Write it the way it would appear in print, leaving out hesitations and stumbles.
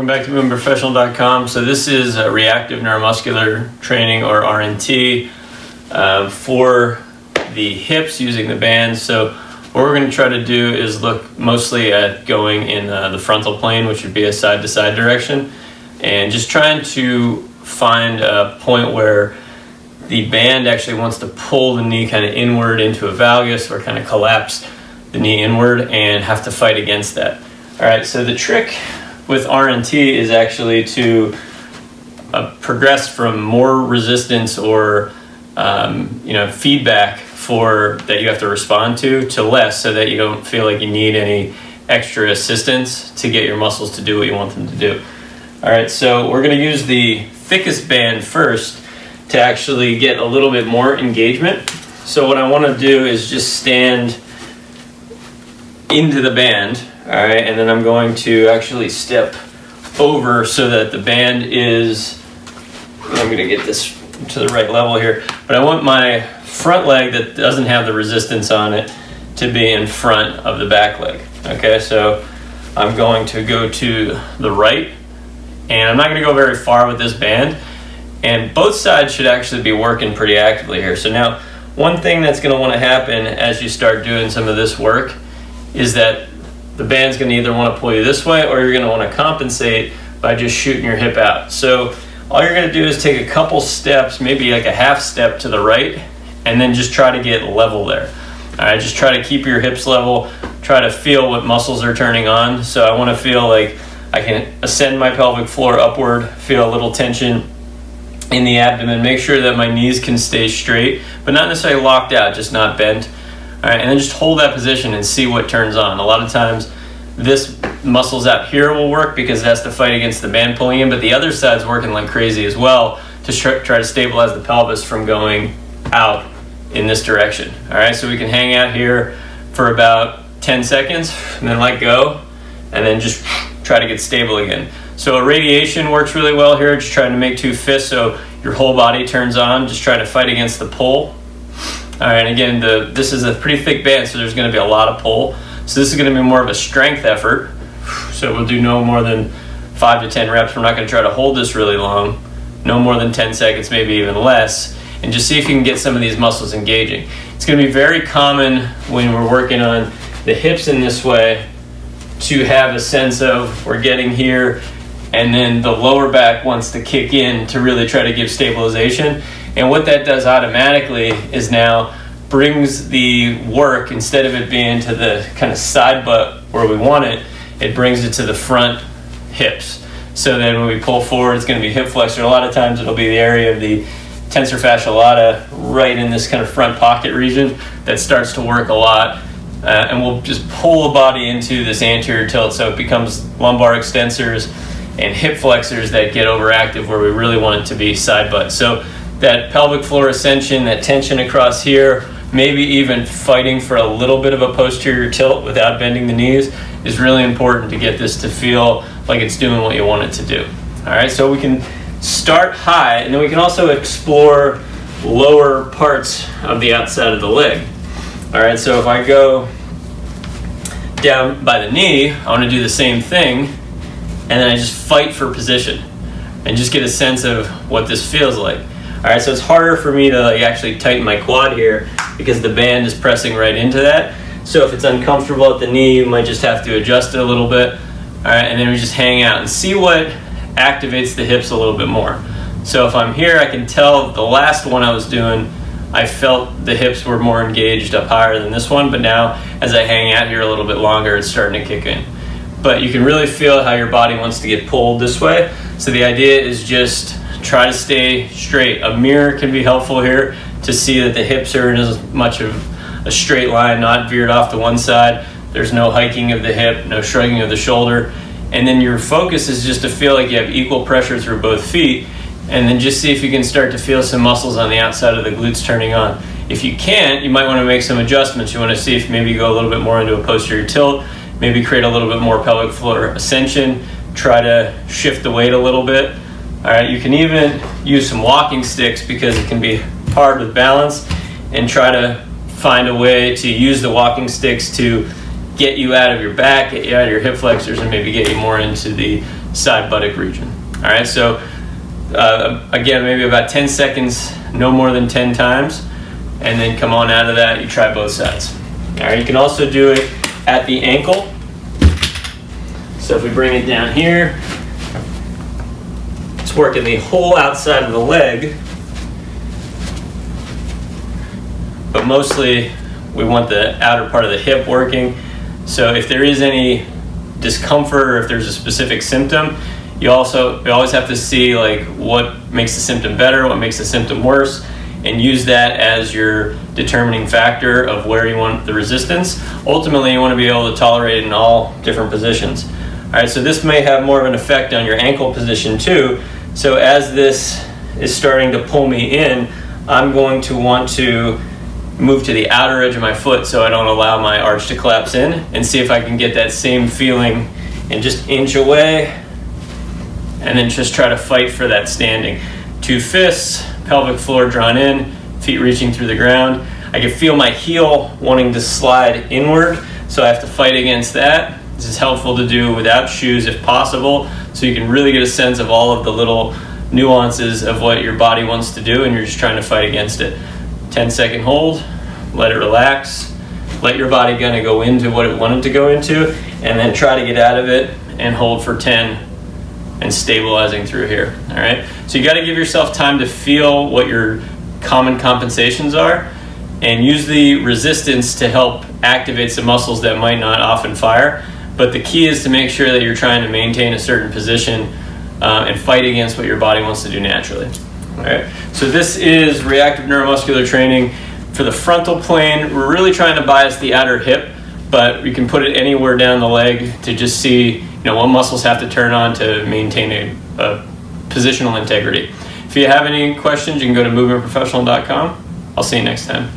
welcome back to movementprofessional.com. So this is reactive neuromuscular training, or RNT, for the hips using the band. So what we're going to try to do is look mostly at going in the frontal plane, which would be a side-to-side direction, and just trying to find a point where the band actually wants to pull the knee kind of inward into a valgus, or kind of collapse the knee inward, and have to fight against that. All right, so the trick with RNT is actually to progress from more resistance or feedback that you have to respond to less, so that you don't feel like you need any extra assistance to get your muscles to do what you want them to do. All right, so we're going to use the thickest band first to actually get a little bit more engagement. So what I want to do is just stand into the band, all right, and then I'm going to actually step over so that the band is, I'm going to get this to the right level here, but I want my front leg that doesn't have the resistance on it to be in front of the back leg. Okay, so I'm going to go to the right, and I'm not going to go very far with this band, and both sides should actually be working pretty actively here. So now, one thing that's going to want to happen as you start doing some of this work is that the band's going to either want to pull you this way, or you're going to want to compensate by just shooting your hip out. So all you're going to do is take a couple steps, maybe like a half step to the right, and then just try to get level there. All right, just try to keep your hips level, try to feel what muscles are turning on. So I want to feel like I can ascend my pelvic floor upward, feel a little tension in the abdomen, make sure that my knees can stay straight, but not necessarily locked out, just not bent. All right, and then just hold that position and see what turns on. A lot of times this muscles out here will work because it has to fight against the band pulling in, but the other side's working like crazy as well to try to stabilize the pelvis from going out in this direction. All right, so we can hang out here for about 10 seconds and then let go, and then just try to get stable again. So a radiation works really well here, just trying to make two fists so your whole body turns on, just try to fight against the pull. All right, and again, this is a pretty thick band, so there's going to be a lot of pull. So this is going to be more of a strength effort. So we'll do no more than 5 to 10 reps. We're not going to try to hold this really long. No more than 10 seconds, maybe even less. And just see if you can get some of these muscles engaging. It's going to be very common when we're working on the hips in this way to have a sense of we're getting here, and then the lower back wants to kick in to really try to give stabilization. And what that does automatically is now brings the work, instead of it being to the kind of side butt where we want it, it brings it to the front hips. So then when we pull forward, it's going to be hip flexor. A lot of times it'll be the area of the tensor fascia lata right in this kind of front pocket region that starts to work a lot. And we'll just pull the body into this anterior tilt, so it becomes lumbar extensors and hip flexors that get overactive where we really want it to be side butt. So that pelvic floor ascension, that tension across here, maybe even fighting for a little bit of a posterior tilt without bending the knees, is really important to get this to feel like it's doing what you want it to do. All right, so we can start high, and then we can also explore lower parts of the outside of the leg. All right, so if I go down by the knee, I want to do the same thing, and then I just fight for position and just get a sense of what this feels like. All right, so it's harder for me to actually tighten my quad here because the band is pressing right into that. So if it's uncomfortable at the knee, you might just have to adjust it a little bit. All right, and then we just hang out and see what activates the hips a little bit more. So if I'm here, I can tell the last one I was doing, I felt the hips were more engaged up higher than this one, but now as I hang out here a little bit longer, it's starting to kick in. But you can really feel how your body wants to get pulled this way. So the idea is just try to stay straight. A mirror can be helpful here to see that the hips are in as much of a straight line, not veered off to one side. There's no hiking of the hip, no shrugging of the shoulder. And then your focus is just to feel like you have equal pressure through both feet, and then just see if you can start to feel some muscles on the outside of the glutes turning on. If you can't, you might want to make some adjustments. You want to see if maybe you go a little bit more into a posterior tilt, maybe create a little bit more pelvic floor ascension, try to shift the weight a little bit. All right, you can even use some walking sticks because it can be hard with balance, and try to find a way to use the walking sticks to get you out of your back, get you out of your hip flexors, and maybe get you more into the side buttock region. All right, so again, maybe about 10 seconds, no more than 10 times, and then come on out of that, you try both sides. All right, you can also do it at the ankle. So if we bring it down here, it's working the whole outside of the leg, but mostly we want the outer part of the hip working. So if there is any discomfort or if there's a specific symptom, you always have to see like what makes the symptom better, what makes the symptom worse, and use that as your determining factor of where you want the resistance. Ultimately, you want to be able to tolerate it in all different positions. All right, so this may have more of an effect on your ankle position too. So as this is starting to pull me in, I'm going to want to move to the outer edge of my foot so I don't allow my arch to collapse in, and see if I can get that same feeling and just inch away, and then just try to fight for that standing. 2 fists, pelvic floor drawn in, feet reaching through the ground. I can feel my heel wanting to slide inward, so I have to fight against that. This is helpful to do without shoes if possible, so you can really get a sense of all of the little nuances of what your body wants to do, and you're just trying to fight against it. 10-second hold, let it relax, let your body kind of go into what it wanted to go into, and then try to get out of it and hold for 10 and stabilizing through here. All right, so you got to give yourself time to feel what your common compensations are, and use the resistance to help activate some muscles that might not often fire. But the key is to make sure that you're trying to maintain a certain position and fight against what your body wants to do naturally. All right, so this is reactive neuromuscular training for the frontal plane. We're really trying to bias the outer hip, but you can put it anywhere down the leg to just see what muscles have to turn on to maintain a positional integrity. If you have any questions, you can go to movementprofessional.com. I'll see you next time.